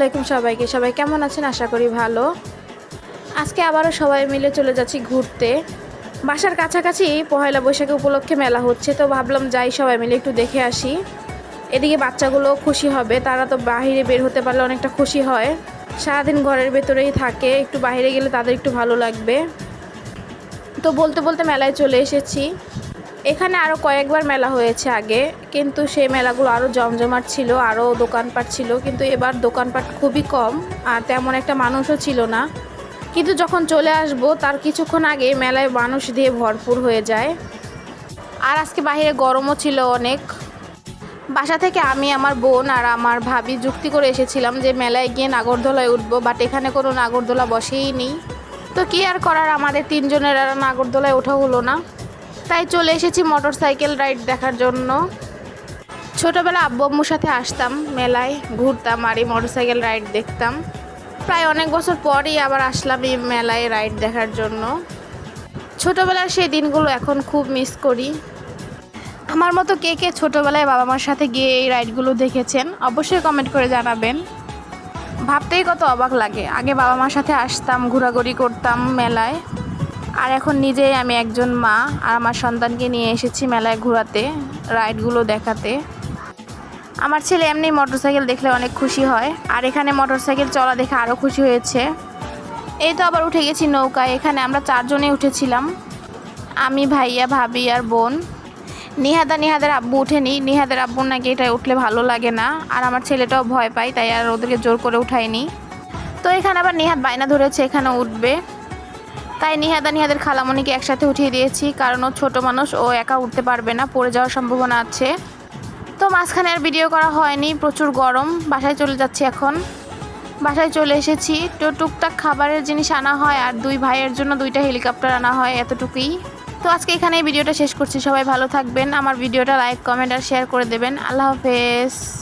আলাইকুম সবাইকে। সবাই কেমন আছেন? আশা করি ভালো। আজকে আবারও সবাই মিলে চলে যাচ্ছি ঘুরতে। বাসার কাছাকাছি পহেলা বৈশাখী উপলক্ষে মেলা হচ্ছে, তো ভাবলাম যাই সবাই মিলে একটু দেখে আসি। এদিকে বাচ্চাগুলো খুশি হবে, তারা তো বাইরে বের হতে পারলে অনেকটা খুশি হয়। সারাদিন ঘরের ভেতরেই থাকে, একটু বাইরে গেলে তাদের একটু ভালো লাগবে। তো বলতে বলতে মেলায় চলে এসেছি। এখানে আরও কয়েকবার মেলা হয়েছে আগে, কিন্তু সেই মেলাগুলো আরও জমজমাট ছিল, আরও দোকানপাট ছিল। কিন্তু এবার দোকানপাট খুবই কম, আর তেমন একটা মানুষও ছিল না। কিন্তু যখন চলে আসবো তার কিছুক্ষণ আগে মেলায় মানুষ দিয়ে ভরপুর হয়ে যায়। আর আজকে বাইরে গরমও ছিল অনেক। বাসা থেকে আমি, আমার বোন আর আমার ভাবি যুক্তি করে এসেছিলাম যে মেলায় গিয়ে নাগরদোলায় উঠবো, বাট এখানে কোনো নাগরদোলা বসেই নেই। তো কি আর করার, আমাদের তিনজনের আর নাগরদোলায় ওঠা হলো না। তাই চলে এসেছি মোটর সাইকেল রাইড দেখার জন্য। ছোটোবেলা আব্বু আম্মুর সাথে আসতাম মেলায়, ঘুরতাম আর এই মোটর সাইকেল রাইড দেখতাম। প্রায় অনেক বছর পরই আবার আসলাম এই মেলায় রাইড দেখার জন্য। ছোটোবেলার সেই দিনগুলো এখন খুব মিস করি। আমার মতো কে কে ছোটোবেলায় বাবা মার সাথে গিয়ে এই রাইডগুলো দেখেছেন অবশ্যই কমেন্ট করে জানাবেন। ভাবতেই কত অবাক লাগে, আগে বাবা মার সাথে আসতাম, ঘোরাঘুরি করতাম মেলায়, আর এখন নিজেই আমি একজন মা আর আমার সন্তানকে নিয়ে এসেছি মেলায় ঘোরাতে, রাইডগুলো দেখাতে। আমার ছেলে এমনি মোটরসাইকেল দেখলে অনেক খুশি হয়, আর এখানে মোটরসাইকেল চলা দেখে আরও খুশি হয়েছে। এই তো আবার উঠে গেছি নৌকায়। এখানে আমরা 4 জনেই উঠেছিলাম, আমি, ভাইয়া, ভাবি আর বোন। নিহাদের আব্বু উঠেনি, নিহাদের আব্বুর নাকি এটা উঠলে ভালো লাগে না, আর আমার ছেলেটাও ভয় পায়, তাই আর ওদেরকে জোর করে উঠায়নি। তো এখানে আবার নিহাদ বায়না ধরেছে এখানে উঠবে, তাই নিহাদের খালামণিকে একসাথে উঠিয়ে দিয়েছি, কারণ ও ছোটো মানুষ, ও একা উঠতে পারবে না, পড়ে যাওয়ার সম্ভাবনা আছে। তো মাঝখানে আর ভিডিও করা হয়নি, প্রচুর গরম। বাসায় চলে যাচ্ছি এখন। বাসায় চলে এসেছি। তো টুকটাক খাবারের জিনিস আনা হয়, আর 2 ভাইয়ের জন্য 2টা হেলিকপ্টার আনা হয়, এতটুকুই। তো আজকে এখানেই ভিডিওটা শেষ করছি। সবাই ভালো থাকবেন, আমার ভিডিওটা লাইক, কমেন্ট আর শেয়ার করে দেবেন। আল্লাহ হাফেজ।